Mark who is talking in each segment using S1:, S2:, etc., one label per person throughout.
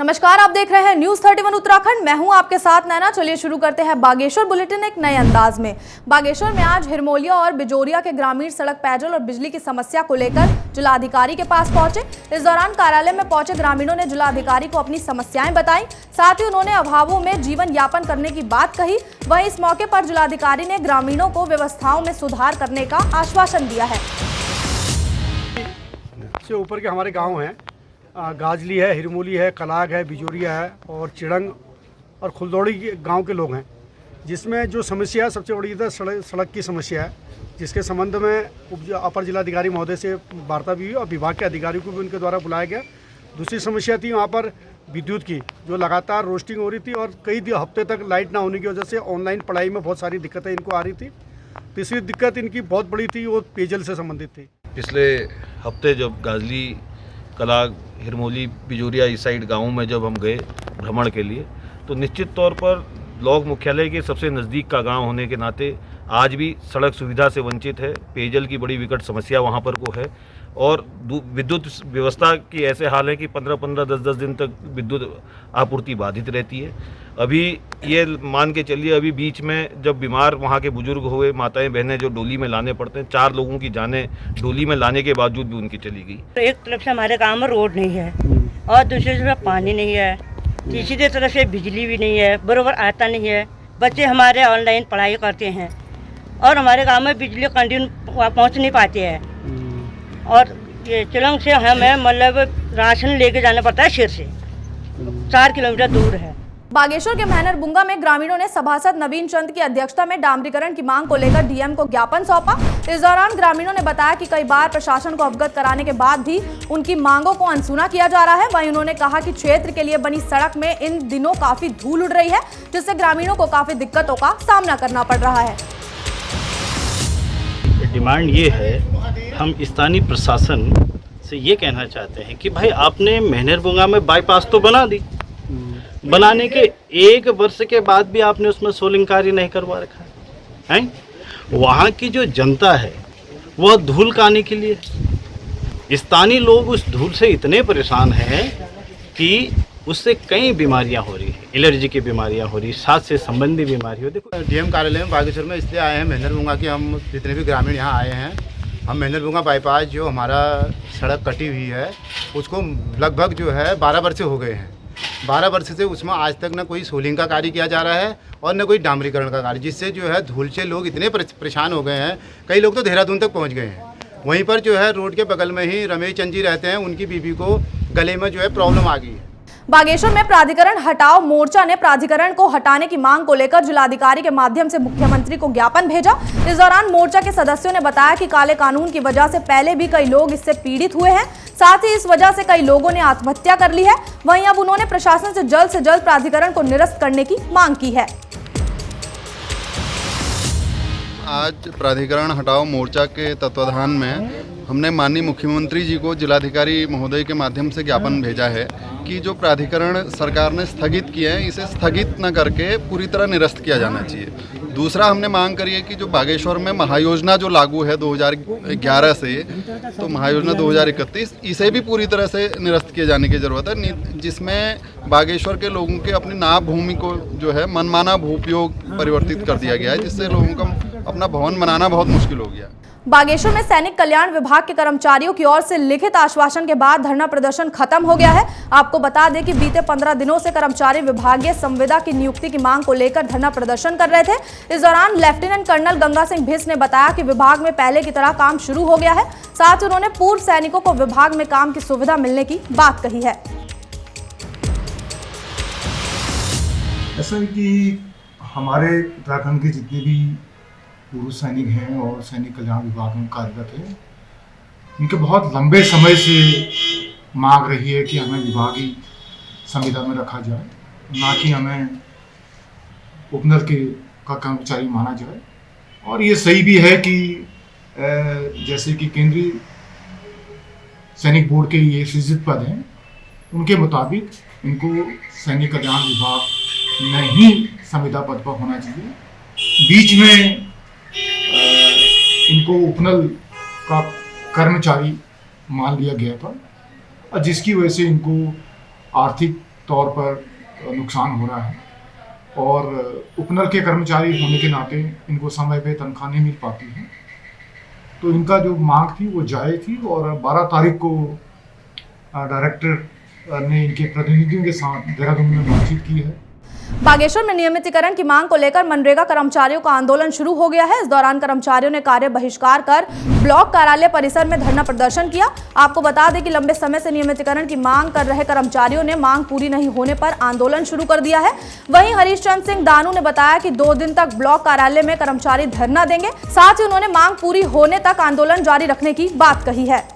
S1: नमस्कार, आप देख रहे हैं न्यूज 31 उत्तराखंड। मैं हूं आपके साथ नैना। चलिए शुरू करते हैं बागेश्वर बुलेटिन एक नए अंदाज में। बागेश्वर में आज हिरमोलिया और बिजोरिया के ग्रामीण सड़क, पेयजल और बिजली की समस्या को लेकर जिलाधिकारी के पास पहुंचे। इस दौरान कार्यालय में पहुंचे ग्रामीणों ने जिलाधिकारी को अपनी समस्याएं बताई। साथ ही उन्होंने अभावों में जीवन यापन करने की बात कही। वहीं इस मौके पर जिलाधिकारी ने ग्रामीणों को व्यवस्थाओं में सुधार करने का आश्वासन दिया है।
S2: से ऊपर के हमारे गाँव हैं, गाजली है, हिरमोली है, कलाग है, बिजोरिया है और चिड़ंग और खुलदौड़ी गांव के लोग हैं, जिसमें जो समस्या है सबसे बड़ी इधर सड़क की समस्या है, जिसके संबंध में अपर जिलाधिकारी महोदय से वार्ता भी हुई और विभाग के अधिकारियों को भी उनके द्वारा बुलाया गया। दूसरी समस्या थी वहाँ पर विद्युत की, जो लगातार रोस्टिंग हो रही थी और कई हफ्ते तक लाइट ना होने की वजह से ऑनलाइन पढ़ाई में बहुत सारी दिक्कतें इनको आ रही थी। तीसरी दिक्कत इनकी बहुत बड़ी थी, वो पेयजल से संबंधित थी।
S3: पिछले हफ्ते जब गाजली, कलाग, हिरमोली, बिजोरिया इस साइड गाँव में जब हम गए भ्रमण के लिए, तो निश्चित तौर पर ब्लॉक मुख्यालय के सबसे नज़दीक का गांव होने के नाते आज भी सड़क सुविधा से वंचित है। पेयजल की बड़ी विकट समस्या वहां पर को है और विद्युत व्यवस्था की ऐसे हाल है कि 15-15, 10-10 दिन तक विद्युत आपूर्ति बाधित रहती है। अभी ये मान के चलिए, अभी बीच में जब बीमार वहाँ के बुजुर्ग हुए, माताएं बहनें जो डोली में लाने पड़ते हैं, 4 लोगों की जानें डोली में लाने के बावजूद भी उनकी चली गई।
S4: तो एक तरफ से हमारे गांव में रोड नहीं है और दूसरी तरफ पानी नहीं है, तीसरी तरफ से बिजली भी नहीं है, बरोबर आता नहीं है। बच्चे हमारे ऑनलाइन पढ़ाई करते हैं और हमारे गांव में बिजली कंटिन्यू पहुंच नहीं पाती है और ये चिड़ंग से हमें मतलब राशन लेके जाना पड़ता है, सिर से 4 किलोमीटर दूर है।
S1: बागेश्वर के महनरबुंगा में ग्रामीणों ने सभासद नवीन चंद की अध्यक्षता में डामरीकरण की मांग को लेकर डीएम को ज्ञापन सौंपा। इस दौरान ग्रामीणों ने बताया कि कई बार प्रशासन को अवगत कराने के बाद भी उनकी मांगों को अनसुना किया जा रहा है। वहीं उन्होंने कहा कि क्षेत्र के लिए बनी सड़क में इन दिनों काफी धूल उड़ रही है, जिससे ग्रामीणों को काफी दिक्कतों का सामना करना पड़ रहा है।
S5: डिमांड ये है, हम स्थानीय प्रशासन से ये कहना चाहते हैं कि भाई आपने महनरबुंगा में बाईपास तो बना दी, बनाने के 1 वर्ष के बाद भी आपने उसमें सोलिंग कार्य नहीं करवा रखा है। वहाँ की जो जनता है वह धूल खाने के लिए, स्थानीय लोग उस धूल से इतने परेशान हैं कि उससे कई बीमारियां हो रही हैं, एलर्जी की बीमारियां हो रही, सांस से संबंधी बीमारी हो। देखो,
S6: डीएम कार्यालय में बागेश्वर में इसलिए आए हैं महनरबुंगा के, हम जितने भी ग्रामीण यहाँ आए हैं, हम महनरबुंगा बाईपास जो हमारा सड़क कटी हुई है उसको लगभग जो है 12 वर्ष हो गए हैं। 12 वर्ष से उसमें आज तक न कोई सोलिंग का कार्य किया जा रहा है और न कोई डामरीकरण का कार्य, जिससे जो है धूल से लोग इतने परेशान हो गए हैं। कई लोग तो देहरादून तक पहुंच गए हैं। वहीं पर जो है रोड के बगल में ही रमेश चंद जी रहते हैं, उनकी बीवी को गले में जो है प्रॉब्लम आ गई है।
S1: बागेश्वर में प्राधिकरण हटाओ मोर्चा ने प्राधिकरण को हटाने की मांग को लेकर जिलाधिकारी के माध्यम से मुख्यमंत्री को ज्ञापन भेजा। इस दौरान मोर्चा के सदस्यों ने बताया कि काले कानून की वजह से पहले भी कई लोग इससे पीड़ित हुए हैं, साथ ही इस वजह से कई लोगों ने आत्महत्या कर ली है। वहीं अब उन्होंने प्रशासन से जल्द प्राधिकरण को निरस्त करने की मांग की है।
S7: आज प्राधिकरण हटाओ मोर्चा के तत्वाधान में हमने माननीय मुख्यमंत्री जी को जिलाधिकारी महोदय के माध्यम से ज्ञापन भेजा है कि जो प्राधिकरण सरकार ने स्थगित किए हैं, इसे स्थगित न करके पूरी तरह निरस्त किया जाना चाहिए। दूसरा हमने मांग करी है कि जो बागेश्वर में महायोजना जो लागू है 2011 से, तो महायोजना 2031, इसे भी पूरी तरह से निरस्त किए जाने की ज़रूरत है, जिसमें बागेश्वर के लोगों के अपनी नाव भूमि को जो है मनमाना भू उपयोग परिवर्तित कर दिया गया है, जिससे लोगों का अपना भवन बनाना बहुत मुश्किल हो गया।
S1: बागेश्वर में सैनिक कल्याण विभाग के कर्मचारियों की ओर से लिखित आश्वासन के बाद धरना प्रदर्शन खत्म हो गया है। आपको बता दें कि बीते 15 दिनों से कर्मचारी विभागीय संविदा की नियुक्ति की मांग को लेकर धरना प्रदर्शन कर रहे थे। इस दौरान लेफ्टिनेंट कर्नल गंगा सिंह भिस ने बताया कि विभाग में पहले की तरह काम शुरू हो गया है। साथ ही उन्होंने पूर्व सैनिकों को विभाग में काम की सुविधा मिलने की बात कही है।
S8: ऐसा कि हमारे उत्तराखंड के जितने भी पूर्व सैनिक हैं और सैनिक कल्याण विभाग में कार्यरत हैं, इनके बहुत लंबे समय से मांग रही है कि हमें विभागीय संविदा में रखा जाए, ना कि हमें उपनल का कर्मचारी माना जाए। और ये सही भी है कि जैसे कि केंद्रीय सैनिक बोर्ड के ये सृजित पद हैं, उनके मुताबिक इनको सैनिक कल्याण विभाग में ही संविदा पद पर होना चाहिए। बीच में इनको उपनल का कर्मचारी मान लिया गया था, और जिसकी वजह से इनको आर्थिक तौर पर नुकसान हो रहा है और उपनल के कर्मचारी होने के नाते इनको समय पे तनख्वाह नहीं मिल पाती है। तो इनका जो मांग थी वो जायज़ थी और 12 तारीख को डायरेक्टर ने इनके प्रतिनिधियों के साथ देहरादून में बातचीत की है।
S1: बागेश्वर में नियमितीकरण की मांग को लेकर मनरेगा कर्मचारियों का आंदोलन शुरू हो गया है। इस दौरान कर्मचारियों ने कार्य बहिष्कार कर ब्लॉक कार्यालय परिसर में धरना प्रदर्शन किया। आपको बता दें कि लंबे समय से नियमितीकरण की मांग कर रहे कर्मचारियों ने मांग पूरी नहीं होने पर आंदोलन शुरू कर दिया है। वहीं हरीश चंद्र सिंह दानू ने बताया कि 2 दिन तक ब्लॉक कार्यालय में कर्मचारी धरना देंगे। साथ ही उन्होंने मांग पूरी होने तक आंदोलन जारी रखने की बात कही है।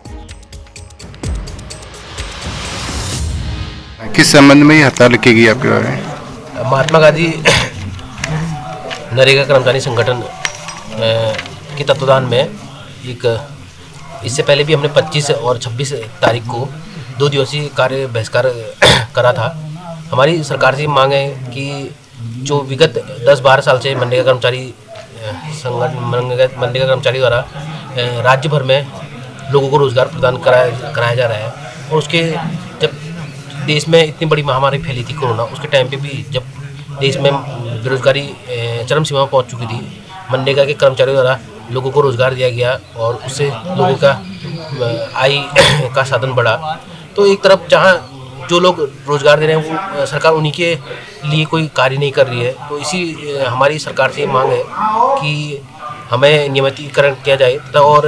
S9: किस संबंध में ये हड़ताल रखेगी आपके बारे में?
S10: महात्मा गांधी नरेगा कर्मचारी संगठन के तत्वाधान में एक इससे पहले भी हमने 25 और 26 तारीख को 2 दिवसीय कार्य बहिष्कार करा था। हमारी सरकार से मांग है कि जो विगत 10-12 साल से मनरेगा कर्मचारी मनरेगा कर्मचारी द्वारा राज्य भर में लोगों को रोजगार प्रदान कराया जा रहा है और उसके जब देश में इतनी बड़ी महामारी फैली थी कोरोना, उसके टाइम पे भी जब देश में बेरोजगारी चरम सीमा पहुंच चुकी थी, मनरेगा के कर्मचारियों द्वारा लोगों को रोजगार दिया गया और उससे लोगों का आय का साधन बढ़ा। तो एक तरफ जहां जो लोग रोजगार दे रहे हैं वो सरकार उन्हीं के लिए कोई कार्य नहीं कर रही है। तो इसी हमारी सरकार से मांग है कि हमें नियमितीकरण किया जाए तथा और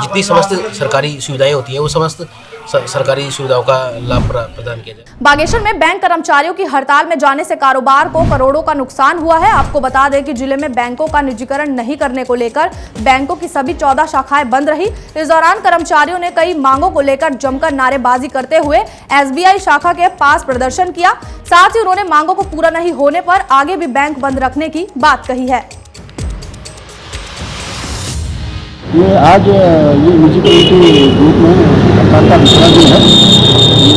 S10: जितनी समस्त सरकारी सुविधाएं होती हैं वो समस्त सरकारी सुविधाओं का लाभ प्रदान किया जाए।
S1: बागेश्वर में बैंक कर्मचारियों की हड़ताल में जाने से कारोबार को करोड़ों का नुकसान हुआ है। आपको बता दें कि जिले में बैंकों का निजीकरण नहीं करने को लेकर बैंकों की सभी 14 शाखाएं बंद रही। इस दौरान कर्मचारियों ने कई मांगों को लेकर जमकर नारेबाजी करते हुए SBI शाखा के पास प्रदर्शन किया। साथ ही उन्होंने मांगों को पूरा नहीं होने पर आगे भी बैंक बंद रखने की बात कही है।
S11: ये आज ये म्यूजिकल के ग्रुप में हड़ताल का दूसरा दिन है। ये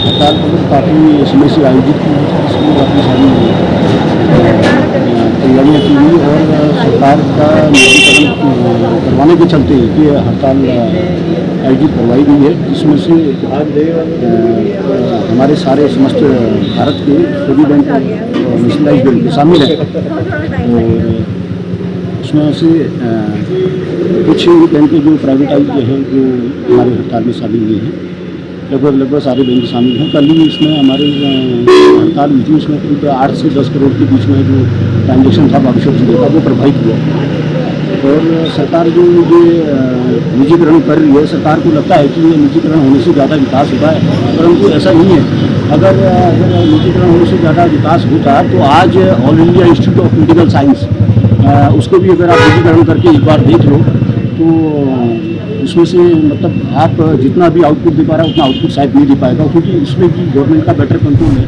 S11: हड़ताल काफ़ी समय से आयोजित की गई थी, इसमें काफ़ी सारी तैयारियाँ की गई और सरकार का निजीकरण करवाने के चलते ये हड़ताल आयोजित करवाई गई है, जिसमें से हमारे सारे समस्त भारत के सभी बैंक और नेशनलाइज बैंक शामिल है और उसमें से कुछ बैंक जो प्राइवेटाइज हैं जो हमारे हड़ताल में शामिल हुए हैं, लगभग सारे बैंक शामिल हैं। कल ही इसमें हमारे हड़ताल हुई थी, उसमें करीब 8 से 10 करोड़ के बीच में जो ट्रांजेक्शन था बागेश्वर जिले का वो प्रभावित हुआ और सरकार जो ये निजीकरण कर रही है, सरकार को लगता है कि ये निजीकरण होने से ज़्यादा विकास होता है, परंतु ऐसा नहीं है। अगर निजीकरण होने से ज़्यादा विकास होता तो आज all India institute of medical science उसको भी अगर आप निजीकरण करके एक बार देख लो तो उसमें से मतलब आप जितना भी आउटपुट दे पा रहा है उतना आउटपुट शायद नहीं दे पाएगा, क्योंकि इसमें भी गवर्नमेंट का बेटर कंट्रोल है।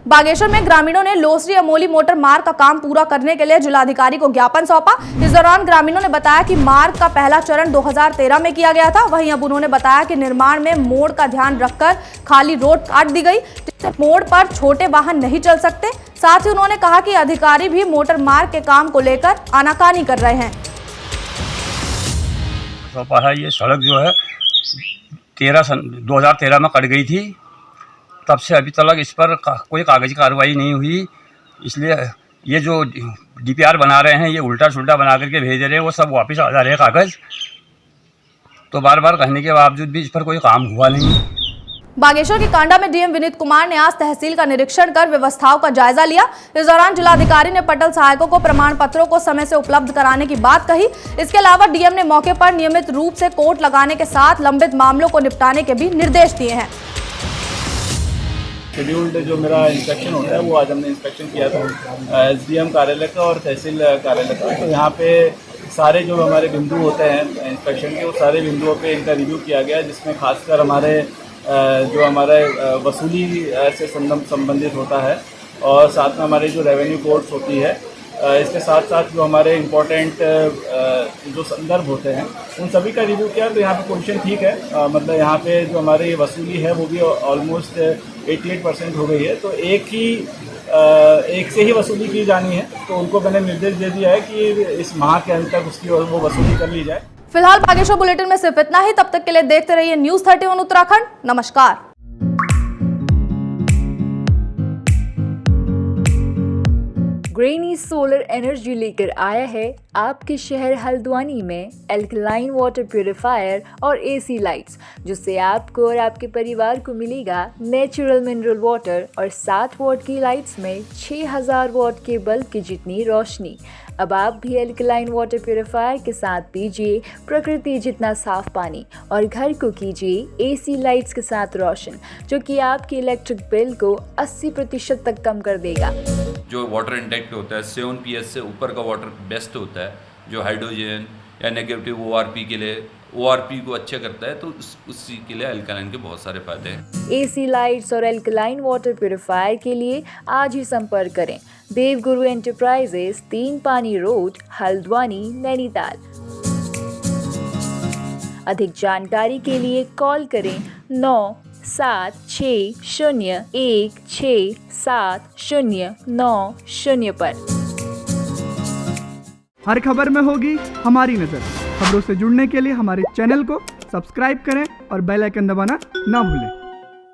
S1: बागेश्वर में ग्रामीणों ने लोसरी अमोली मोटर मार्ग का काम पूरा करने के लिए जिलाधिकारी को ज्ञापन सौंपा। इस दौरान ग्रामीणों ने बताया कि मार्ग का पहला चरण 2013 में किया गया था। वहीं अब उन्होंने बताया कि निर्माण में मोड़ का ध्यान रखकर खाली रोड काट दी गई, जिससे मोड़ पर छोटे वाहन नहीं चल सकते। साथ ही उन्होंने कहा कि अधिकारी भी मोटर मार्ग के काम को लेकर आनाकानी कर रहे हैं।
S12: ये सड़क जो है 2013 में कट गई थी, तब से अभी तक इस पर कोई कागजी कार्रवाई नहीं हुई। इसलिए ये जो DPR बना रहे हैं ये उल्टा सुल्टा बना करके भेज रहे हैं, वो सब वापस आ जा रहे हैं कागज़। तो बार बार कहने के बावजूद भी इस पर कोई काम हुआ नहीं।
S1: बागेश्वर के कांडा में DM विनीत कुमार ने आज तहसील का निरीक्षण कर व्यवस्थाओं का जायजा लिया। इस दौरान जिलाधिकारी ने पटल सहायकों को प्रमाण पत्रों को समय से उपलब्ध कराने की बात कही। इसके अलावा DM ने मौके पर नियमित रूप से कोर्ट लगाने के साथ लंबित मामलों को निपटाने के भी निर्देश दिए हैं।
S13: शेड्यूल्ड जो मेरा इंस्पेक्शन होता है वो आज हमने इंस्पेक्शन किया था SDM कार्यालय का और तहसील कार्यालय का। तो यहाँ पे सारे जो हमारे बिंदु होते हैं इंस्पेक्शन के, वो सारे बिंदुओं पे इनका रिव्यू किया गया, जिसमें खासकर हमारे जो हमारे वसूली से संबंधित होता है और साथ में हमारी जो रेवेन्यू कोर्ट्स होती है, इसके साथ साथ जो हमारे इम्पोर्टेंट जो संदर्भ होते हैं उन सभी का रिव्यू किया। तो यहाँ पे पोजीशन ठीक है, मतलब यहाँ पे जो हमारी वसूली है वो भी ऑलमोस्ट 88% हो गई है। तो एक से ही वसूली की जानी है, तो उनको मैंने निर्देश दे दिया है कि इस माह के अंत तक उसकी वो वसूली कर ली जाए।
S1: फिलहाल बागेश्वर बुलेटिन में सिर्फ इतना ही। तब तक के लिए देखते रहिए News 31 उत्तराखंड। नमस्कार।
S14: ग्रेनी सोलर एनर्जी लेकर आया है आपके शहर हल्द्वानी में एल्कलाइन वाटर प्यूरिफायर और एसी लाइट्स, जिससे आपको और आपके परिवार को मिलेगा नेचुरल मिनरल वाटर और 7 वॉट की लाइट्स में 6000 वॉट के बल्ब की जितनी रोशनी। अब आप भी एल्कलाइन वाटर प्यूरिफायर के साथ पीजिए प्रकृति जितना साफ पानी और घर को कीजिए एसी लाइट्स के साथ रोशन, जो कि आपके इलेक्ट्रिक बिल को 80% तक कम कर देगा।
S15: जो वाटर इंटेक होता है 7 PS से ऊपर का वाटर बेस्ट होता है, जो हाइड्रोजन या नेगेटिव ORP के लिए ORP को अच्छा करता है, तो उसी के लिए एल्कलाइन के बहुत सारे फायदे हैं।
S14: एसी लाइट्स और एल्कलाइन वाटर प्यूरिफायर के लिए आज ही संपर्क करें। देवगुरु एंटरप्राइजेस, 3 पानी रोड, हल्द्वानी, नैनीताल। अधिक जानकारी के लिए कॉल करें 9760167090 पर।
S16: हर खबर में होगी हमारी नज़र। खबरों से जुड़ने के लिए हमारे चैनल को सब्सक्राइब करें और बेल आइकन दबाना ना भूलें।